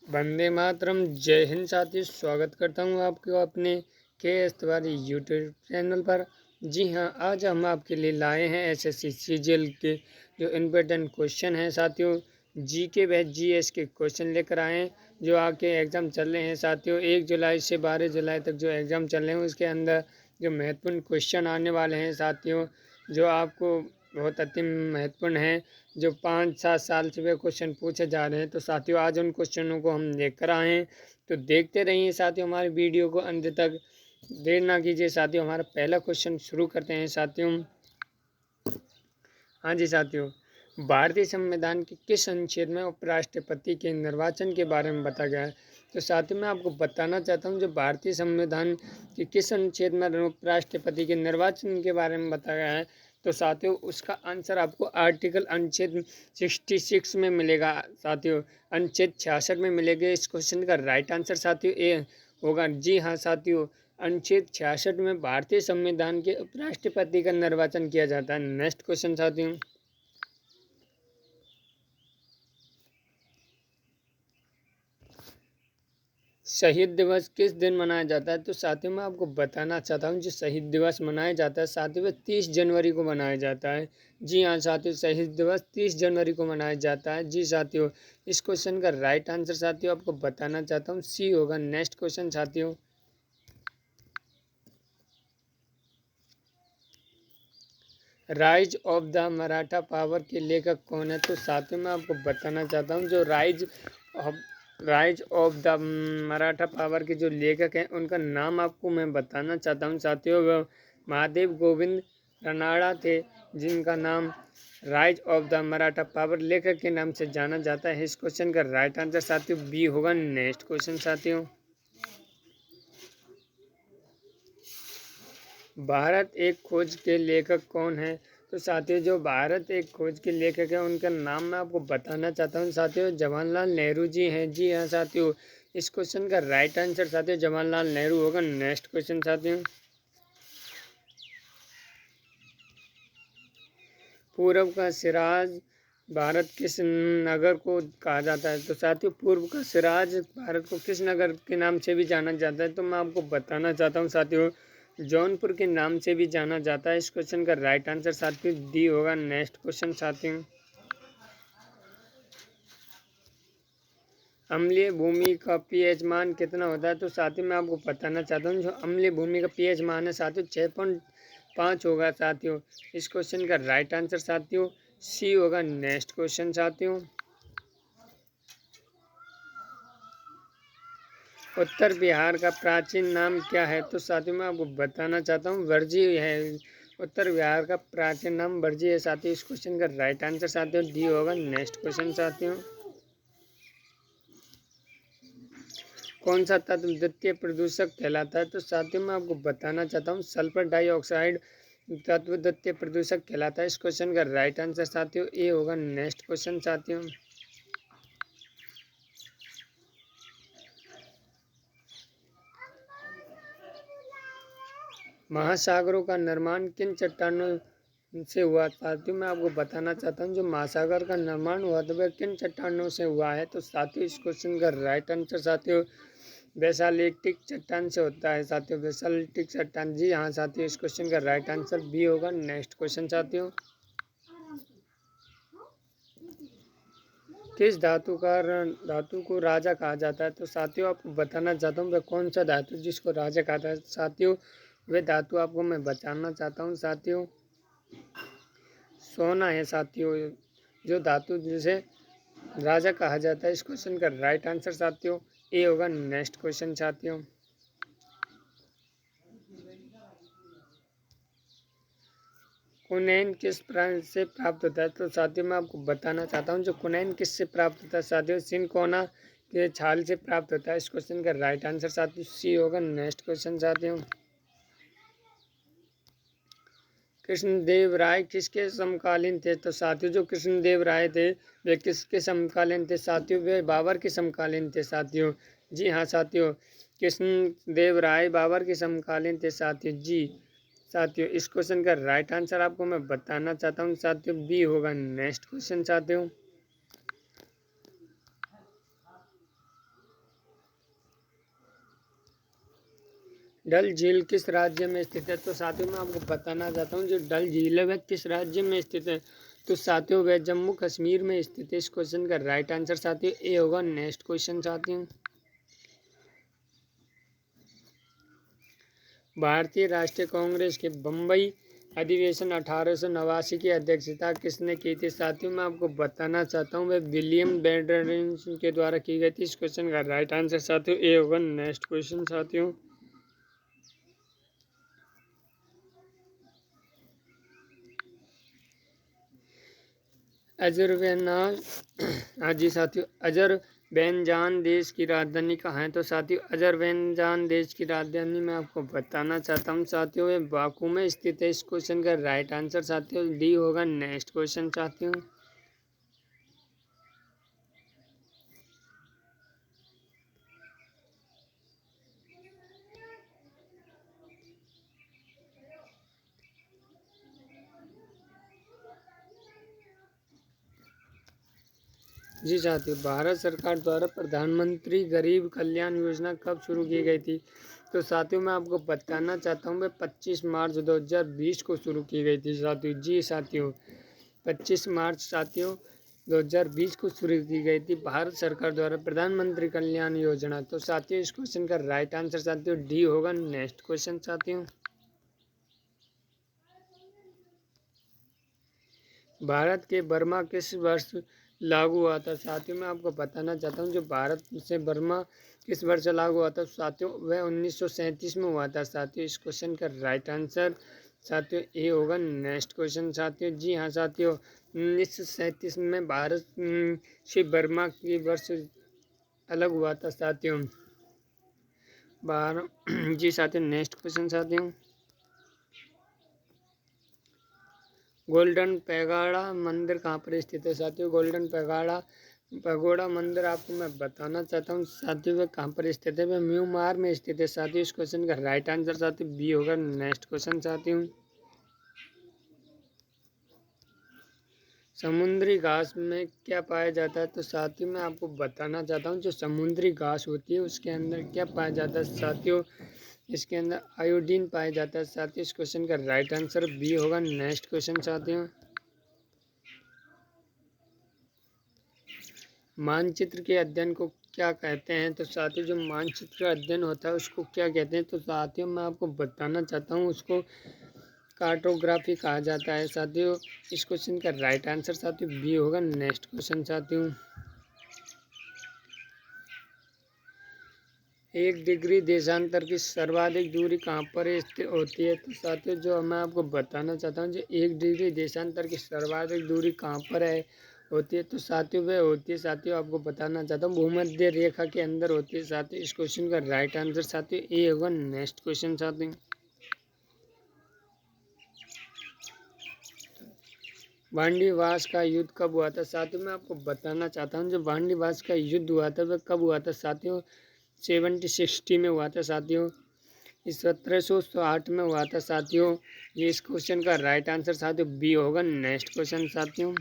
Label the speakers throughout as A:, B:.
A: वंदे मातरम। जय हिंद साथियों, स्वागत करता हूँ आपको अपने के एस तिवारी यूट्यूब चैनल पर। जी हाँ, आज हम आपके लिए लाए हैं एसएससी सीजीएल के जो इम्पोर्टेंट क्वेश्चन हैं साथियों। जी के व जीएस के क्वेश्चन लेकर आए हैं जो आके एग्ज़ाम चल रहे हैं साथियों। 1 जुलाई से 12 जुलाई तक जो एग्ज़ाम चल रहे हैं उसके अंदर जो महत्वपूर्ण क्वेश्चन आने वाले हैं साथियों, जो आपको बहुत अति महत्वपूर्ण है, जो 5-7 साल से वे क्वेश्चन पूछे जा रहे हैं। तो साथियों, आज उन क्वेश्चनों को हम लेकर आए हैं, तो देखते रहिए साथियों हमारे वीडियो को अंत तक। देर ना कीजिए साथियों, हमारा पहला क्वेश्चन शुरू करते हैं साथियों। हाँ जी साथियों, भारतीय संविधान के किस अनुच्छेद में उपराष्ट्रपति के निर्वाचन के बारे में बताया गया है? तो साथियों, मैं आपको बताना चाहता हूँ जो भारतीय संविधान के किस अनुच्छेद में उपराष्ट्रपति के निर्वाचन के बारे में बताया गया है। तो साथियों, उसका आंसर आपको आर्टिकल अनुच्छेद 66 में मिलेगा साथियों, अनुच्छेद 66 में मिलेगा। इस क्वेश्चन का राइट आंसर साथियों ए होगा। जी हाँ साथियों, अनुच्छेद 66 में भारतीय संविधान के उपराष्ट्रपति का निर्वाचन किया जाता है। नेक्स्ट क्वेश्चन साथियों, शहीद दिवस किस दिन मनाया जाता है? तो साथियों, मैं आपको बताना चाहता हूँ जो शहीद दिवस मनाया जाता है साथियों, वह 30 जनवरी को मनाया जाता है। जी हाँ साथियों, शहीद दिवस 30 जनवरी को मनाया जाता है। जी साथियों, इस क्वेश्चन का राइट आंसर साथियों आपको बताना चाहता हूँ सी होगा। नेक्स्ट क्वेश्चन साथियों, rise of the Maratha power के लेखक कौन है? तो साथियों, मैं आपको बताना चाहता हूँ जो rise of the Maratha power के जो लेखक हैं उनका नाम आपको मैं बताना चाहता हूँ साथियों। वह महादेव गोविंद रनाड़ा थे, जिनका नाम rise of the Maratha power लेखक के नाम से जाना जाता है। इस क्वेश्चन का राइट आंसर साथियों बी होगा। नेक्स्ट क्वेश्चन साथियों, भारत एक खोज के लेखक कौन है? तो साथियों, जो भारत एक खोज के लेखक है उनका नाम मैं आपको बताना चाहता हूँ साथियों, जवाहरलाल नेहरू जी हैं। जी हाँ साथियों, इस क्वेश्चन का राइट आंसर साथियों जवाहरलाल नेहरू होगा। नेक्स्ट क्वेश्चन साथियों, पूर्व का सिराज भारत किस नगर को कहा जाता है? तो साथियों, पूर्व का सिराज भारत को किस नगर के नाम से भी जाना जाता है? तो मैं आपको बताना चाहता हूँ साथियों, जौनपुर के नाम से भी जाना जाता है। इस क्वेश्चन का राइट आंसर साथियों डी होगा। नेक्स्ट क्वेश्चन साथियों, अम्लीय भूमि का पीएच मान कितना होता है? तो साथियों, मैं आपको बताना चाहता हूँ जो अम्लीय भूमि का पीएच मान है साथियों 6.5 होगा साथियों। इस क्वेश्चन का राइट आंसर साथियों सी होगा। नेक्स्ट क्वेश्चन साथियों, उत्तर बिहार का प्राचीन नाम क्या है? तो साथियों, मैं आपको बताना चाहता हूँ वर्जी है। उत्तर बिहार का प्राचीन नाम वर्जी है साथियों। इस क्वेश्चन का राइट आंसर साथियों डी होगा। नेक्स्ट क्वेश्चन साथियों, कौन सा तत्व द्वितीय प्रदूषक कहलाता है? तो साथियों, मैं आपको बताना चाहता हूँ सल्फर डाइऑक्साइड तत्व द्वितीय प्रदूषक कहलाता है। इस क्वेश्चन का राइट आंसर साथियों ए होगा। नेक्स्ट क्वेश्चन साथियों, महासागरों का निर्माण किन चट्टानों से हुआ? साथियों, मैं आपको बताना चाहता हूँ जो महासागर का निर्माण हुआ था वह किन चट्टानों से हुआ है? तो साथियों, इस क्वेश्चन का राइट आंसर साथियों बेसाल्टिक चट्टान से होता है साथियों, बेसाल्टिक चट्टान। जी हाँ साथियों, इस क्वेश्चन का राइट आंसर बी होगा। नेक्स्ट क्वेश्चन साथियों, किस धातु को राजा कहा जाता है? तो साथियों, आपको बताना चाहता हूँ वह कौन सा धातु जिसको राजा कहा जाता है साथियों, वह धातु आपको मैं बताना चाहता हूँ साथियों सोना है साथियों, जो धातु जिसे राजा कहा जाता है। इस क्वेश्चन का राइट आंसर साथियों ए होगा। नेक्स्ट क्वेश्चन साथियों, कुनैन किस प्राणी से प्राप्त होता है? तो साथियों, मैं आपको बताना चाहता हूँ जो कुनैन किससे प्राप्त होता है साथियों, सिनकोना के छाल से प्राप्त होता है। इस क्वेश्चन का राइट आंसर साथियों सी होगा। नेक्स्ट क्वेश्चन साथियों, कृष्णदेव राय किसके समकालीन थे? तो साथियों, जो कृष्णदेव राय थे वे किसके समकालीन थे साथियों? वे बाबर के समकालीन थे साथियों। जी हाँ साथियों, कृष्णदेव राय बाबर के समकालीन थे साथियों। जी साथियों, इस क्वेश्चन का राइट आंसर आपको मैं बताना चाहता हूँ साथियों बी होगा। नेक्स्ट क्वेश्चन साथियों, डल झील किस राज्य में स्थित है? तो साथियों मैं आपको बताना चाहता हूँ जो डल झील है वह किस राज्य में स्थित है? तो साथियों वह जम्मू कश्मीर में स्थित है। इस क्वेश्चन का राइट आंसर साथियों ए होगा। नेक्स्ट क्वेश्चन साथियों, भारतीय राष्ट्रीय कांग्रेस के बम्बई अधिवेशन 1889 की अध्यक्षता किसने की थी? साथियों मैं आपको बताना चाहता हूँ वह विलियम बेंटिस के द्वारा की गई थी। इस क्वेश्चन का राइट आंसर साथियों ए होगा। नेक्स्ट क्वेश्चन साथियों, अजरबैजान हाँ जी साथियों, अजरबैजान देश की राजधानी कहाँ है? तो साथियों अजरबैजान देश की राजधानी मैं आपको बताना चाहता हूँ साथियों ये बाकू में स्थित है। इस क्वेश्चन का राइट आंसर साथियों डी होगा। नेक्स्ट क्वेश्चन साथियों, जी साथियों, भारत सरकार द्वारा प्रधानमंत्री गरीब कल्याण योजना कब शुरू की गई थी? तो साथियों मैं आपको बताना चाहता हूँ वह 25 मार्च 2020 को शुरू की गई थी साथियों। जी साथियों, 25 मार्च साथियों 2020 को शुरू की गई थी भारत सरकार द्वारा प्रधानमंत्री कल्याण योजना। तो साथियों इस क्वेश्चन का राइट आंसर साथियों डी होगा। नेक्स्ट क्वेश्चन साथियों, भारत के बर्मा किस वर्ष लागू हुआ था? साथियों मैं आपको बताना चाहता हूँ जो भारत से बर्मा किस वर्ष लागू हुआ था साथियों वह 1937 में हुआ था साथियों। इस क्वेश्चन का राइट आंसर साथियों ए होगा। नेक्स्ट क्वेश्चन साथियों, जी हाँ साथियों 1937 में भारत से बर्मा की वर्ष अलग हुआ था साथियों। जी साथियों नेक्स्ट क्वेश्चन साथियों, गोल्डन पैगोडा मंदिर कहाँ पर स्थित है? साथियों गोल्डन पैगोडा मंदिर आपको मैं बताना चाहता हूँ साथियों वह कहाँ पर स्थित है? वह म्यांमार में स्थित है साथियों। इस क्वेश्चन का राइट आंसर साथियों बी होगा। नेक्स्ट क्वेश्चन साथियों, समुद्री घास में क्या पाया जाता है? तो साथियों मैं आपको बताना चाहता हूँ जो समुद्री घास होती है उसके अंदर क्या पाया जाता है साथियों? इसके अंदर आयोडीन पाया जाता है साथियों। इस क्वेश्चन का राइट आंसर बी होगा। नेक्स्ट क्वेश्चन साथियों, मानचित्र के अध्ययन को क्या कहते हैं? तो साथियों जो मानचित्र का अध्ययन होता है उसको क्या कहते हैं? तो साथियों मैं आपको बताना चाहता हूँ उसको कार्टोग्राफी कहा जाता है साथियों। इस क्वेश्चन का राइट आंसर साथियों बी होगा। नेक्स्ट क्वेश्चन साथियों, 1 डिग्री देशांतर की सर्वाधिक दूरी कहाँ पर स्थित होती है? तो साथियों जो मैं आपको बताना चाहता हूँ जो 1 डिग्री देशांतर की सर्वाधिक दूरी कहाँ पर है होती है? तो साथियों वह होती है साथियों आपको बताना चाहता हूँ भूमध्य रेखा के अंदर होती है साथियों। इस क्वेश्चन का राइट आंसर साथियों ए होगा। नेक्स्ट क्वेश्चन साथियों, वांडीवास का युद्ध कब हुआ था? साथियों मैं आपको बताना चाहता हूँ जो वांडीवास का युद्ध हुआ था वह कब हुआ था साथियों? 1760 में हुआ था साथियों। इस 1760 में हुआ था साथियों। ये इस क्वेश्चन का राइट आंसर साथियों बी होगा। नेक्स्ट क्वेश्चन साथियों,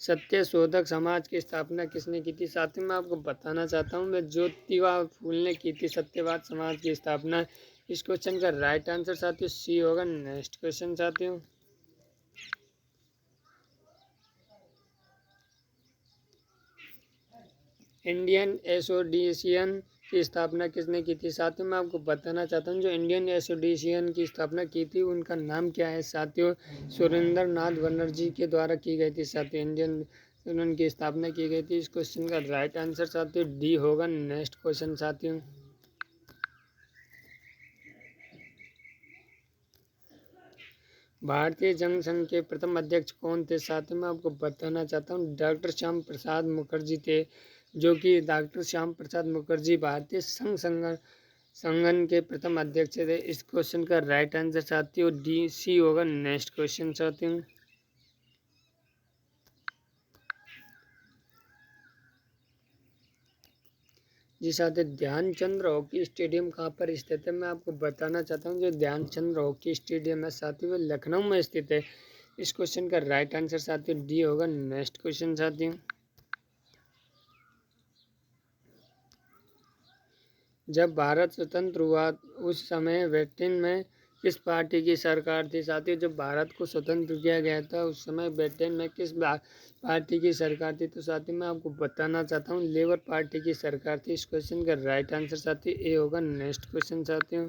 A: सत्य शोधक समाज की स्थापना किसने की थी? साथियों मैं आपको बताना चाहता हूँ मैं ज्योतिबा फूले ने की थी सत्यवाद समाज की स्थापना। इस क्वेश्चन का राइट आंसर साथियों सी होगा। नेक्स्ट क्वेश्चन साथियों, इंडियन एसोसिएशन की स्थापना किसने की थी? साथियों मैं आपको बताना चाहता हूँ जो इंडियन एसोसिएशन की स्थापना की थी उनका नाम क्या है साथियों? सुरेंद्र नाथ बनर्जी के द्वारा की गई थी साथियों। इंडियन उनकी स्थापना की गई थी। इस क्वेश्चन का राइट आंसर साथियों डी होगा। नेक्स्ट क्वेश्चन साथियों, भारतीय जनसंघ के प्रथम अध्यक्ष कौन थे? साथियों मैं आपको बताना चाहता हूँ डॉक्टर श्याम प्रसाद मुखर्जी थे। जो कि डॉक्टर श्याम प्रसाद मुखर्जी भारतीय संगठन के प्रथम अध्यक्ष थे। इस क्वेश्चन का राइट आंसर साथियों डी सी होगा। नेक्स्ट क्वेश्चन साथियों, जी साथियों ध्यानचंद्र हॉकी स्टेडियम कहाँ पर स्थित है? मैं आपको बताना चाहता हूँ जो ध्यानचंद्र हॉकी स्टेडियम है साथियों वो लखनऊ में स्थित है। इस क्वेश्चन का राइट आंसर साथियों डी होगा। नेक्स्ट क्वेश्चन साथियों, जब भारत स्वतंत्र हुआ उस समय ब्रिटेन में किस पार्टी की सरकार थी? साथियों, जब भारत को स्वतंत्र किया गया था उस समय ब्रिटेन में किस पार्टी की सरकार थी? तो साथियों मैं आपको बताना चाहता हूँ लेबर पार्टी की सरकार थी। इस क्वेश्चन का राइट आंसर साथियों ए होगा। नेक्स्ट क्वेश्चन साथियों,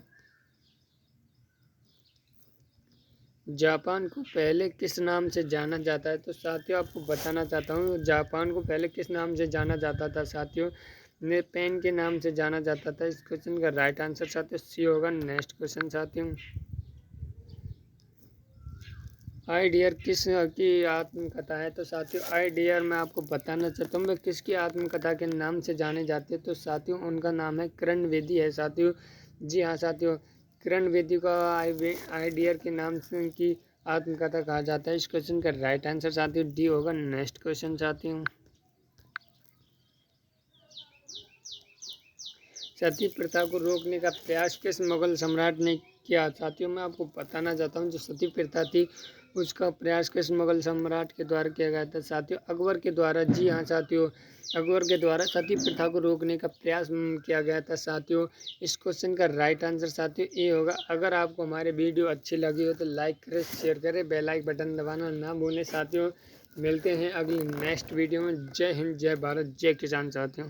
A: जापान को पहले किस नाम से जाना जाता है? तो साथियों आपको बताना चाहता हूँ जापान को पहले किस नाम से जाना जाता था? साथियों पेन के नाम से जाना जाता था। इस क्वेश्चन का राइट आंसर साथियों सी होगा। नेक्स्ट क्वेश्चन साथियों, आई डियर किस की आत्मकथा है? तो साथियों आई डियर मैं आपको बताना चाहता हूँ मैं किसकी आत्मकथा के नाम से जाने जाते हैं? तो साथियों उनका नाम है किरण बेदी है साथियों। जी हाँ साथियों, किरण बेदी को आई डियर के नाम से की आत्मकथा कहा जाता है। इस क्वेश्चन का राइट आंसर साथियों डी होगा। नेक्स्ट क्वेश्चन साथियों, सती प्रथा को रोकने का प्रयास किस मुगल सम्राट ने किया? साथियों मैं आपको बताना चाहता हूँ जो सती प्रथा थी उसका प्रयास किस मुगल सम्राट के द्वारा किया गया था? साथियों अकबर के द्वारा। जी हाँ साथियों, अकबर के द्वारा सती प्रथा को रोकने का प्रयास किया गया था साथियों। इस क्वेश्चन का राइट आंसर साथियों ए होगा। अगर आपको हमारे वीडियो अच्छी लगी हो तो लाइक करें, शेयर करें, बेल आइकन बटन दबाना ना भूलें साथियों। मिलते हैं अगली नेक्स्ट वीडियो में। जय हिंद, जय भारत, जय किसान साथियों।